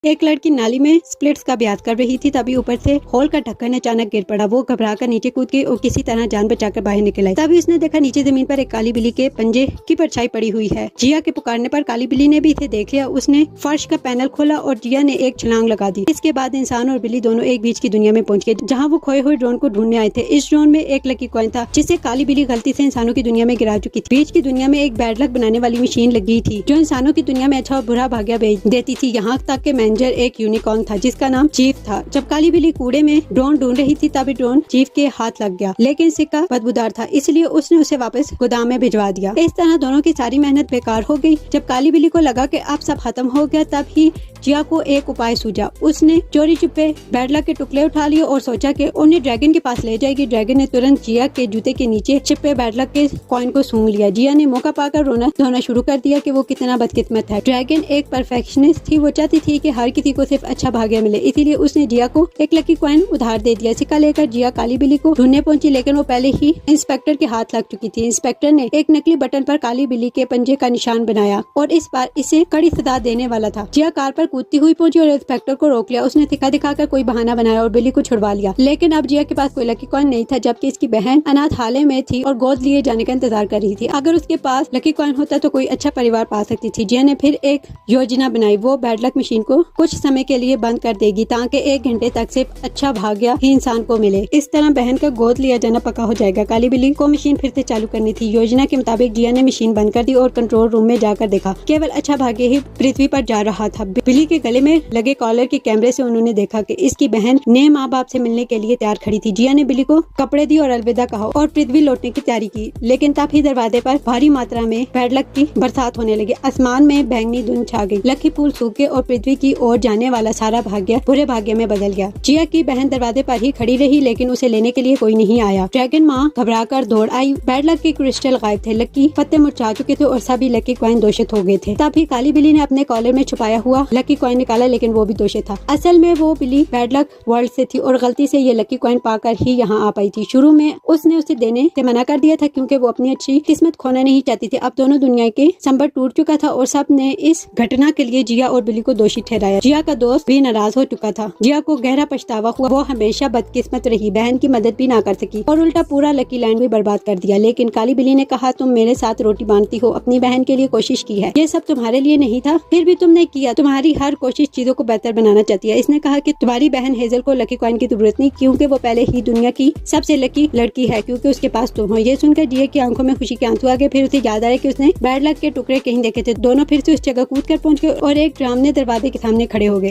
एक लड़की नाली में स्प्लिट्स का अभ्यास कर रही थी, तभी ऊपर से होल का ढक्कन अचानक गिर पड़ा। वो घबराकर नीचे कूद गई और किसी तरह जान बचाकर बाहर निकल आई। तभी उसने देखा नीचे जमीन पर एक काली बिल्ली के पंजे की परछाई पड़ी हुई है। जिया के पुकारने पर काली बिल्ली ने भी इसे देख लिया। उसने फर्श का पैनल खोला और जिया ने एक छलांग लगा दी। इसके बाद इंसान और बिल्ली दोनों एक बीच की दुनिया में पहुंच गए, जहाँ वो खोए हुए ड्रोन को ढूंढने आए थे। इस ड्रोन में एक लकी कॉइन था, जिसे काली बिल्ली गलती से इंसानों की दुनिया में गिरा चुकी थी। बीच की दुनिया में एक बैड लक बनाने वाली मशीन लगी थी, जो इंसानों की दुनिया में अच्छा और बुरा भाग्य भेज देती थी। यहाँ तक के मैनेजर एक यूनिकॉर्न था, जिसका नाम चीफ था। जब काली बिल्ली कूड़े में ड्रोन ढूंढ रही थी, तभी ड्रोन चीफ के हाथ लग गया, लेकिन सिक्का बदबूदार था, इसलिए उसने उसे वापस गोदाम में भिजवा दिया। इस तरह दोनों की सारी मेहनत बेकार हो गई। जब काली बिल्ली को लगा कि अब सब खत्म हो गया, तब ही जिया को एक उपाय सूझा। उसने चोरी छुपे बैड लक के टुकड़े उठा लिए और सोचा कि उन्हें ड्रैगन के पास ले जाएगी। ड्रैगन ने तुरंत जिया के जूते के नीचे छिपे बैड लक के कॉइन को सूंघ लिया। जिया ने मौका पाकर रोना धोना शुरू कर दिया कि वो कितना बदकिस्मत है। ड्रैगन एक परफेक्शनिस्ट थी, वो चाहती थी कि हर किसी को सिर्फ अच्छा भाग्य मिले, इसीलिए उसने जिया को एक लकी कॉइन उधार दे दिया। सिक्का लेकर जिया काली बिल्ली को ढूंढने पहुंची, लेकिन वो पहले ही इंस्पेक्टर के हाथ लग चुकी थी। इंस्पेक्टर ने एक नकली बटन पर काली बिल्ली के पंजे का निशान बनाया और इस बार इसे कड़ी सजा देने वाला था। जिया कार पर कूदती हुई पहुंची और इंस्पेक्टर को रोक लिया। उसने सिक्का दिखाकर कोई बहाना बनाया और बिल्ली को छुड़वा लिया, लेकिन अब जिया के पास कोई लकी कॉइन नहीं था, जबकि इसकी बहन अनाथालय में थी और गोद लिए जाने का इंतजार कर रही थी। अगर उसके पास लकी कॉइन होता तो कोई अच्छा परिवार पा सकती थी। जिया ने फिर एक योजना बनाई। वो बैड लक मशीन को कुछ समय के लिए बंद कर देगी, ताकि 1 घंटे तक सिर्फ अच्छा भाग्य ही इंसान को मिले। इस तरह बहन का गोद लिया जाना पक्का हो जाएगा। काली बिल्ली को मशीन फिर से चालू करनी थी। योजना के मुताबिक जिया ने मशीन बंद कर दी और कंट्रोल रूम में जाकर देखा, केवल अच्छा भाग्य ही पृथ्वी पर जा रहा था। बिल्ली के गले में लगे कॉलर के कैमरे से उन्होंने देखा कि इसकी बहन नए माँ बाप से मिलने के लिए तैयार खड़ी थी। जिया ने बिल्ली को कपड़े दिए और अलविदा कहा और पृथ्वी लौटने की तैयारी की, लेकिन तब ही दरवाजे पर भारी मात्रा में बैड लक की बरसात होने लगी। आसमान में बैंगनी धुंध छा गई। लकी फूल सूख गए और पृथ्वी की ओर जाने वाला सारा भाग्य बुरे भाग्य में बदल गया। जिया की बहन दरवाजे पर ही खड़ी रही, लेकिन उसे लेने के लिए कोई नहीं आया। ड्रैगन माँ घबराकर दौड़ आई। बैड लक के क्रिस्टल गायब थे, लकी पत्ते मुरझा चुके थे और सभी लकी कॉइन दूषित हो गए थे। तभी काली बिल्ली ने अपने कॉलर में छुपाया हुआ लकी कॉइन निकाला, लेकिन वो भी दूषित था। असल में वो बिल्ली बैड लक वर्ल्ड से थी और गलती से ये लकी कॉइन पाकर ही यहाँ आ पाई थी। शुरू में उसने उसे देने से मना कर दिया था, क्योंकि वो अपनी अच्छी किस्मत खोना नहीं चाहती थी। अब दोनों दुनिया के संबंध टूट चुका था और सब ने इस घटना के लिए जिया और बिल्ली को दोषी ठहराया। जिया का दोस्त भी नाराज हो चुका था। जिया को गहरा पछतावा हुआ। वो हमेशा बदकिस्मत रही, बहन की मदद भी ना कर सकी और उल्टा पूरा लकी लैंड भी बर्बाद कर दिया। लेकिन काली बिल्ली ने कहा, तुम मेरे साथ रोटी बांधती हो, अपनी बहन के लिए कोशिश की है, ये सब तुम्हारे लिए नहीं था, फिर भी तुमने किया। तुम्हारी हर कोशिश चीजों को बेहतर बनाना चाहती है। इसने कहा कि तुम्हारी बहन हेजल को लकी कॉइन की जरूरत नहीं, क्योंकि वो पहले ही दुनिया की सबसे लकी लड़की है, क्योंकि उसके पास तुम हो। ये सुनकर जिया की आंखों में खुशी के आंसू आ गए। फिर उसे याद आया कि उसने बैड लक के टुकड़े कहीं देखे थे। दोनों फिर से उस जगह कूद कर पहुंच गए और एक ड्राम ने दरवाजे के सामने खड़े हो गए।